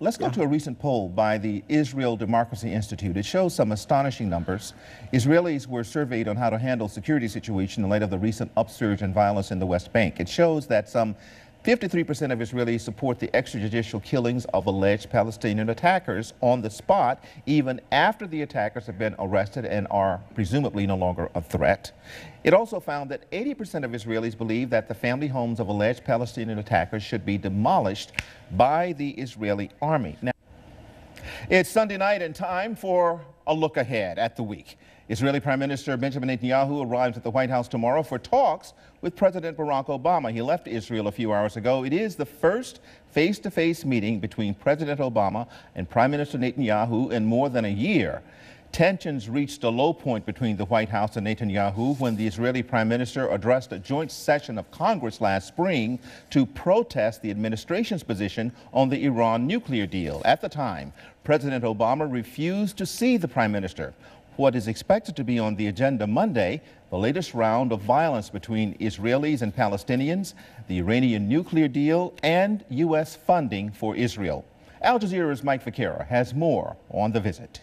Let's go to a recent poll by the Israel Democracy Institute. It shows some astonishing numbers. Israelis were surveyed on how to handle security situation in light of the recent upsurge in violence in the West Bank. It shows that some 53% of Israelis support the extrajudicial killings of alleged Palestinian attackers on the spot, even after the attackers have been arrested and are presumably no longer a threat. It also found that 80% of Israelis believe that the family homes of alleged Palestinian attackers should be demolished by the Israeli army. Now, it's Sunday night and time for a look ahead at the week. Israeli Prime Minister Benjamin Netanyahu arrives at the White House tomorrow for talks with President Barack Obama. He left Israel a few hours ago. It is the first face-to-face meeting between President Obama and Prime Minister Netanyahu in more than a year. Tensions reached a low point between the White House and Netanyahu when the Israeli Prime Minister addressed a joint session of Congress last spring to protest the administration's position on the Iran nuclear deal. At the time, President Obama refused to see the Prime Minister. What is expected to be on the agenda Monday, the latest round of violence between Israelis and Palestinians, the Iranian nuclear deal, and U.S. funding for Israel. Al Jazeera's Mike Vaquera has more on the visit.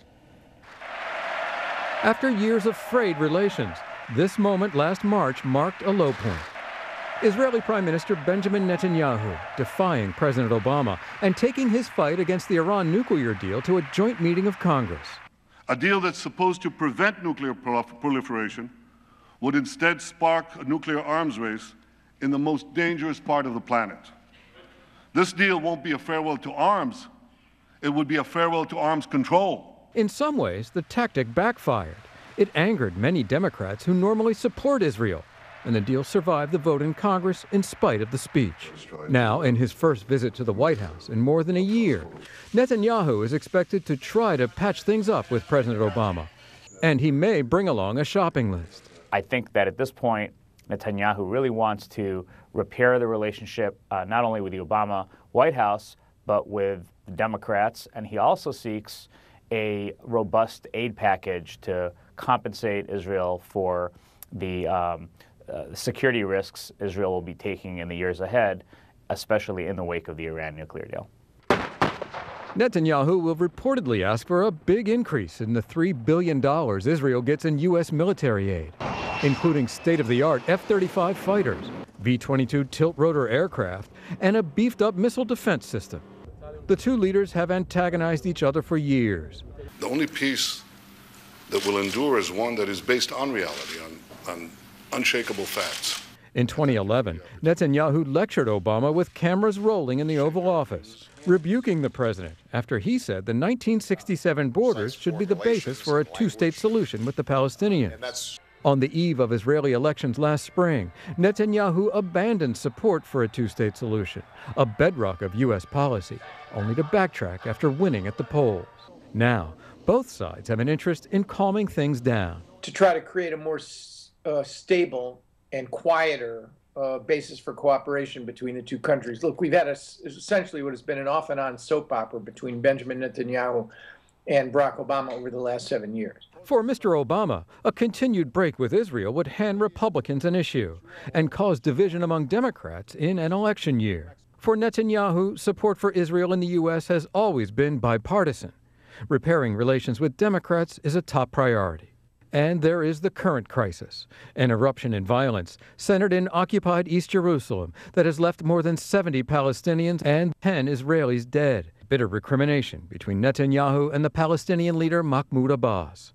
After years of frayed relations, this moment last March marked a low point. Israeli Prime Minister Benjamin Netanyahu defying President Obama and taking his fight against the Iran nuclear deal to a joint meeting of Congress. A deal that's supposed to prevent nuclear proliferation would instead spark a nuclear arms race in the most dangerous part of the planet. This deal won't be a farewell to arms. It would be a farewell to arms control. In some ways, the tactic backfired. It angered many Democrats who normally support Israel, and the deal survived the vote in Congress in spite of the speech. Now, in his first visit to the White House in more than a year, Netanyahu is expected to try to patch things up with President Obama, and he may bring along a shopping list. I think that at this point, Netanyahu really wants to repair the relationship not only with the Obama White House, but with the Democrats, and he also seeks a robust aid package to compensate Israel for the security risks Israel will be taking in the years ahead, especially in the wake of the Iran nuclear deal. Netanyahu will reportedly ask for a big increase in the $3 billion Israel gets in U.S. military aid, including state-of-the-art F-35 fighters, V-22 tilt-rotor aircraft, and a beefed-up missile defense system. The two leaders have antagonized each other for years. The only peace that will endure is one that is based on reality, on unshakable facts. In 2011, Netanyahu lectured Obama with cameras rolling in the Oval Office, rebuking the president after he said the 1967 borders should be the basis for a two-state solution with the Palestinians. On the eve of Israeli elections last spring, Netanyahu abandoned support for a two-state solution, a bedrock of U.S. policy, only to backtrack after winning at the polls. Now, both sides have an interest in calming things down. To try to create a more stable and quieter basis for cooperation between the two countries. Look, we've had essentially what has been an off-and-on soap opera between Benjamin Netanyahu and Barack Obama over the last 7 years. For Mr. Obama, a continued break with Israel would hand Republicans an issue and cause division among Democrats in an election year. For Netanyahu, support for Israel in the U.S. has always been bipartisan. Repairing relations with Democrats is a top priority. And there is the current crisis, an eruption in violence centered in occupied East Jerusalem that has left more than 70 Palestinians and 10 Israelis dead. Bitter recrimination between Netanyahu and the Palestinian leader Mahmoud Abbas.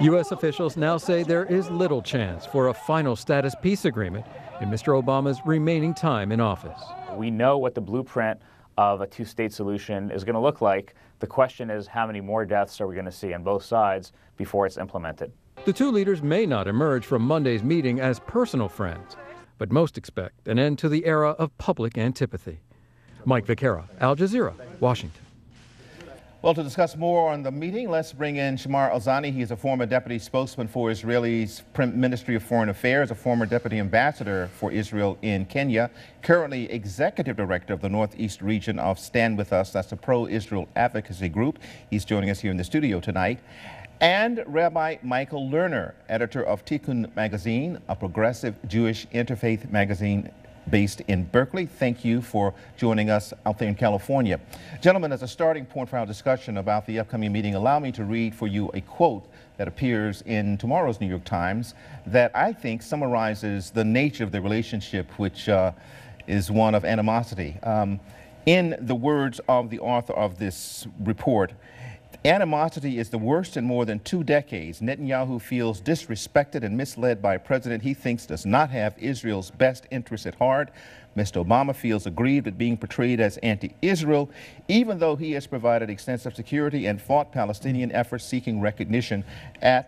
U.S. officials now say there is little chance for a final status peace agreement in Mr. Obama's remaining time in office. We know what the blueprint of a two-state solution is going to look like. The question is, how many more deaths are we going to see on both sides before it's implemented? The two leaders may not emerge from Monday's meeting as personal friends, but most expect an end to the era of public antipathy. Mike Vaquera, Al Jazeera, Washington. Well, to discuss more on the meeting, let's bring in Shamar Alzani. He is a former deputy spokesman for Israel's Ministry of Foreign Affairs, a former deputy ambassador for Israel in Kenya, currently executive director of the Northeast region of Stand With Us. That's a pro-Israel advocacy group. He's joining us here in the studio tonight. And Rabbi Michael Lerner, editor of Tikkun magazine, a progressive Jewish interfaith magazine based in Berkeley. Thank you for joining us out there in California. Gentlemen, as a starting point for our discussion about the upcoming meeting, allow me to read for you a quote that appears in tomorrow's New York Times that I think summarizes the nature of the relationship, which is one of animosity. In the words of the author of this report, animosity is the worst in more than 2 decades. Netanyahu feels disrespected and misled by a president he thinks does not have Israel's best interests at heart. Mr. Obama feels aggrieved at being portrayed as anti-Israel, even though he has provided extensive security and fought Palestinian efforts seeking recognition as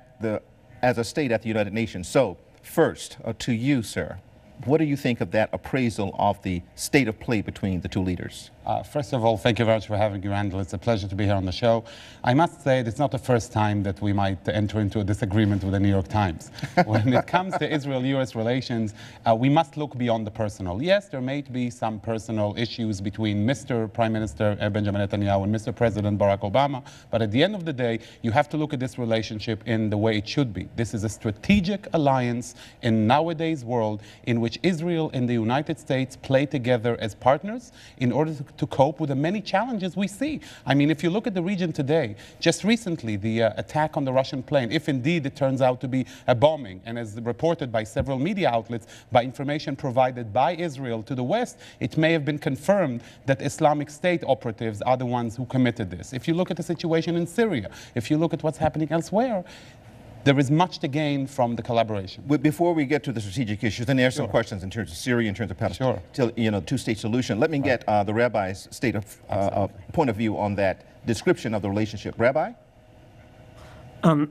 a state at the United Nations. So, first, to you, sir, what do you think of that appraisal of the state of play between the two leaders? First of all, thank you very much for having me, Randall. It's a pleasure to be here on the show. I must say it's not the first time that we might enter into a disagreement with the New York Times. When it comes to Israel-U.S. relations, we must look beyond the personal. Yes, there may be some personal issues between Mr. Prime Minister Benjamin Netanyahu and Mr. President Barack Obama, but at the end of the day, you have to look at this relationship in the way it should be. This is a strategic alliance in nowadays world in which Israel and the United States play together as partners in order to cope with the many challenges we see. I mean, if you look at the region today, just recently the attack on the Russian plane, if indeed it turns out to be a bombing, and as reported by several media outlets, by information provided by Israel to the West, it may have been confirmed that Islamic State operatives are the ones who committed this. If you look at the situation in Syria, if you look at what's happening elsewhere, there is much to gain from the collaboration. Before we get to the strategic issues, and there are some questions in terms of Syria, in terms of Palestine, two-state solution. Let me get the Rabbi's state of point of view on that description of the relationship. Rabbi?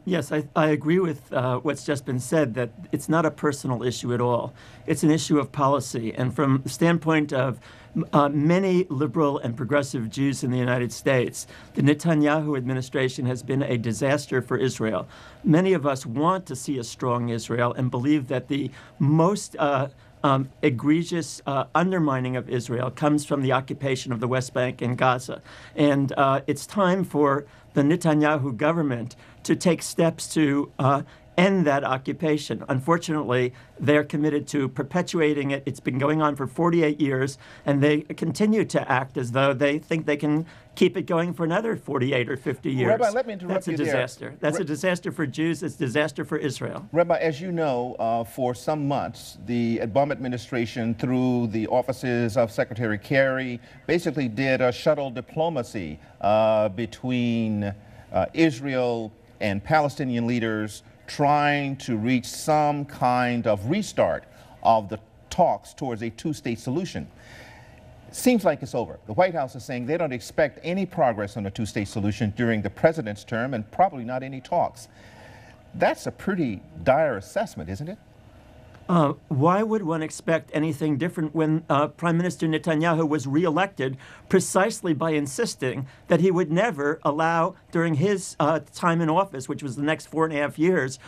Yes, I agree with what's just been said, that it's not a personal issue at all. It's an issue of policy. And from the standpoint of many liberal and progressive Jews in the United States, the Netanyahu administration has been a disaster for Israel. Many of us want to see a strong Israel and believe that the most egregious undermining of Israel comes from the occupation of the West Bank and Gaza. And it's time for the Netanyahu government to take steps to end that occupation. Unfortunately, they're committed to perpetuating it. It's been going on for 48 years, and they continue to act as though they think they can keep it going for another 48 or 50 years. Rabbi, let me interrupt you there. That's a disaster. That's a disaster for Jews. It's a disaster for Israel. Rabbi, as you know, for some months, the Obama administration, through the offices of Secretary Kerry, basically did a shuttle diplomacy between Israel and Palestinian leaders, trying to reach some kind of restart of the talks towards a two-state solution. Seems like it's over. The White House is saying they don't expect any progress on a two-state solution during the president's term, and probably not any talks. That's a pretty dire assessment, isn't it? Why would one expect anything different when Prime Minister Netanyahu was reelected precisely by insisting that he would never allow, during his time in office, which was the next 4.5 years,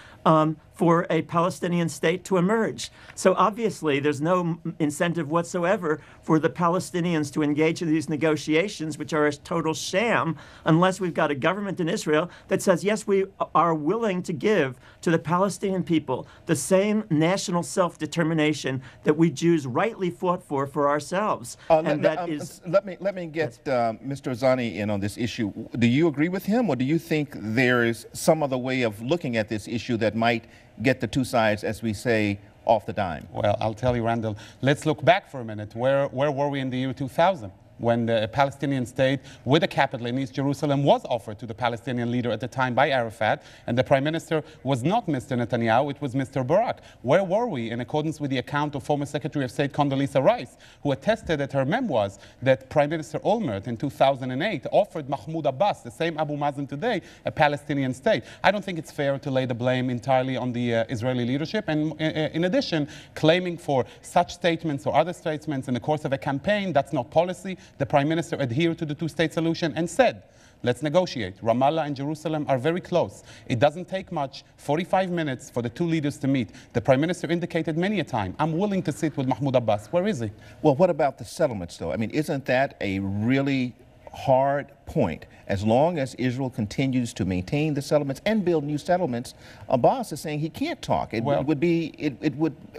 for a Palestinian state to emerge? So obviously there's no incentive whatsoever for the Palestinians to engage in these negotiations, which are a total sham, unless we've got a government in Israel that says, yes, we are willing to give to the Palestinian people the same national self-determination that we Jews rightly fought for ourselves. Let me get Mr. Azani in on this issue. Do you agree with him, or do you think there is some other way of looking at this issue that might get the two sides, as we say, off the dime? Well, I'll tell you, Randall, let's look back for a minute. Where were we in the year 2000? When the Palestinian state with a capital in East Jerusalem was offered to the Palestinian leader at the time by Arafat, and the prime minister was not Mr. Netanyahu, it was Mr. Barak. Where were we in accordance with the account of former Secretary of State Condoleezza Rice, who attested at her memoirs that Prime Minister Olmert in 2008 offered Mahmoud Abbas, the same Abu Mazen today, a Palestinian state? I don't think it's fair to lay the blame entirely on the Israeli leadership, and in addition, claiming for such statements or other statements in the course of a campaign, that's not policy. The Prime Minister adhered to the two-state solution and said, let's negotiate. Ramallah and Jerusalem are very close. It doesn't take much, 45 minutes for the two leaders to meet. The Prime Minister indicated many a time, I'm willing to sit with Mahmoud Abbas. Where is he? Well, what about the settlements, though? I mean, isn't that a really hard point. As long as Israel continues to maintain the settlements and build new settlements, Abbas is saying he can't talk. It would be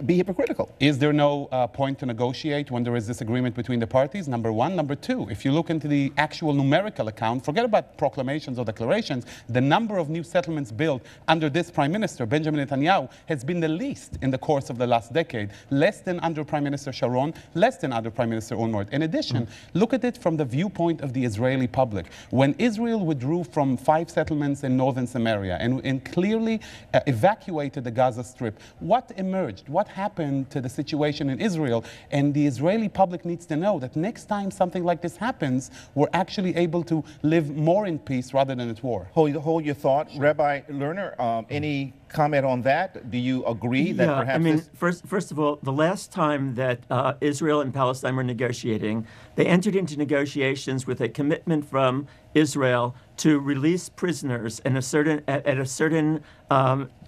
hypocritical. Is there no point to negotiate when there is disagreement between the parties? Number one. Number two, if you look into the actual numerical account, forget about proclamations or declarations, the number of new settlements built under this Prime Minister, Benjamin Netanyahu, has been the least in the course of the last decade. Less than under Prime Minister Sharon, less than under Prime Minister Olmert. In addition, look at it from the viewpoint of the Israeli public. When Israel withdrew from 5 settlements in northern Samaria and clearly evacuated the Gaza Strip, what emerged? What happened to the situation in Israel? And the Israeli public needs to know that next time something like this happens, we're actually able to live more in peace rather than at war. Hold your thought. Rabbi Lerner, any comment on that? Do you agree that perhaps I mean, first of all, the last time that Israel and Palestine were negotiating, they entered into negotiations with a commitment from Israel to release prisoners in at a certain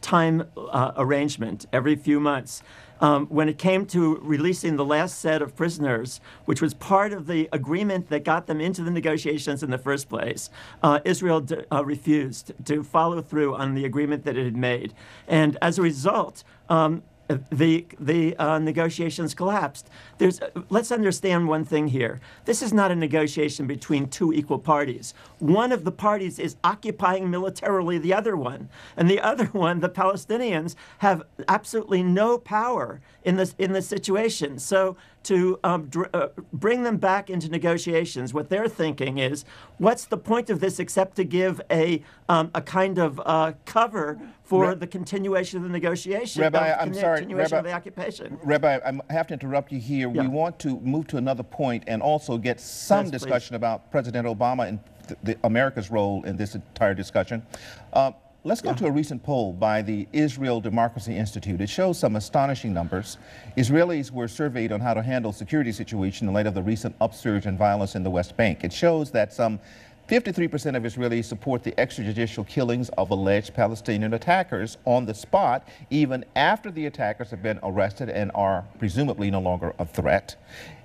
time arrangement every few months. When it came to releasing the last set of prisoners, which was part of the agreement that got them into the negotiations in the first place, Israel refused to follow through on the agreement that it had made. And as a result, the negotiations collapsed. Let's understand one thing here. This is not a negotiation between two equal parties. One of the parties is occupying militarily the other one, and the other one, the Palestinians, have absolutely no power in this situation. So to bring them back into negotiations, what they're thinking is, what's the point of this except to give a kind of cover for the continuation of the negotiation, Rabbi, I'm sorry, continuation of the occupation. Rabbi, I have to interrupt you here. Yeah. We want to move to another point and also get some discussion about President Obama and America's role in this entire discussion. Let's go to a recent poll by the Israel Democracy Institute. It shows some astonishing numbers. Israelis were surveyed on how to handle security situation in light of the recent upsurge in violence in the West Bank. It shows that some 53% of Israelis support the extrajudicial killings of alleged Palestinian attackers on the spot, even after the attackers have been arrested and are presumably no longer a threat.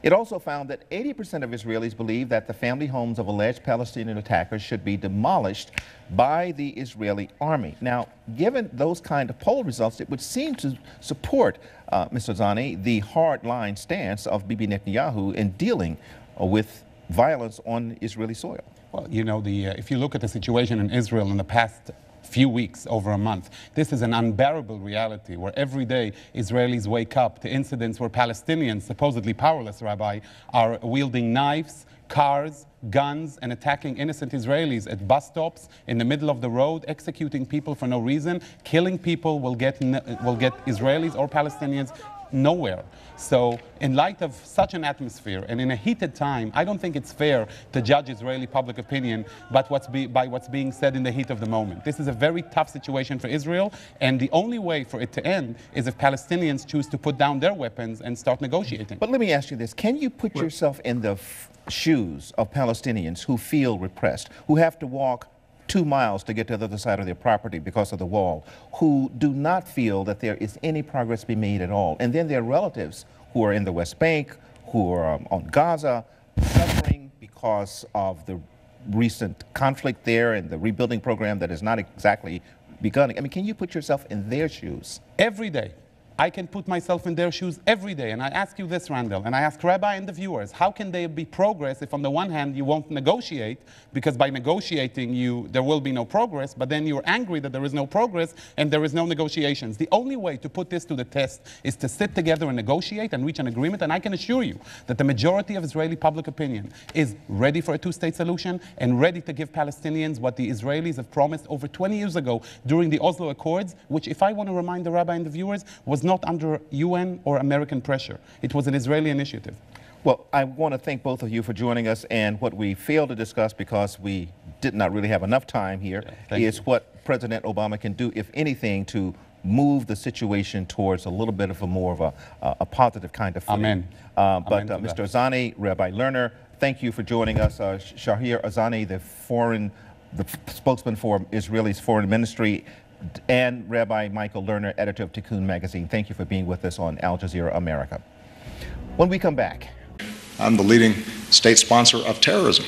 It also found that 80% of Israelis believe that the family homes of alleged Palestinian attackers should be demolished by the Israeli army. Now, given those kind of poll results, it would seem to support, Mr. Zani, the hard-line stance of Bibi Netanyahu in dealing with violence on Israeli soil. Well, you know, if you look at the situation in Israel in the past few weeks, over a month, this is an unbearable reality where every day Israelis wake up to incidents where Palestinians, supposedly powerless, Rabbi, are wielding knives, cars, guns, and attacking innocent Israelis at bus stops, in the middle of the road, executing people for no reason. Killing people will get Israelis or Palestinians nowhere. So in light of such an atmosphere and in a heated time, I don't think it's fair to judge Israeli public opinion by what's being said in the heat of the moment. This is a very tough situation for Israel, and the only way for it to end is if Palestinians choose to put down their weapons and start negotiating. But let me ask you this. Can you put yourself in the shoes of Palestinians who feel repressed, who have to walk 2 miles to get to the other side of their property because of the wall, who do not feel that there is any progress being made at all? And then their relatives who are in the West Bank, who are on Gaza, suffering because of the recent conflict there and the rebuilding program that has not exactly begun. I mean, can you put yourself in their shoes? Every day. I can put myself in their shoes every day. And I ask you this, Randall, and I ask Rabbi and the viewers, how can there be progress if on the one hand you won't negotiate, because by negotiating there will be no progress, but then you're angry that there is no progress and there is no negotiations. The only way to put this to the test is to sit together and negotiate and reach an agreement. And I can assure you that the majority of Israeli public opinion is ready for a two-state solution and ready to give Palestinians what the Israelis have promised over 20 years ago during the Oslo Accords, which, if I want to remind the Rabbi and the viewers, was not under UN or American pressure. It was an Israeli initiative. Well, I want to thank both of you for joining us, and what we failed to discuss because we did not really have enough time here is what President Obama can do, if anything, to move the situation towards a little bit of a positive kind of footing. Amen. But Mr. Azani, Rabbi Lerner, thank you for joining us. Shahir Azani, the spokesman for Israel's foreign ministry, and Rabbi Michael Lerner, editor of Tikkun magazine. Thank you for being with us on Al Jazeera America. When we come back. I'm the leading state sponsor of terrorism.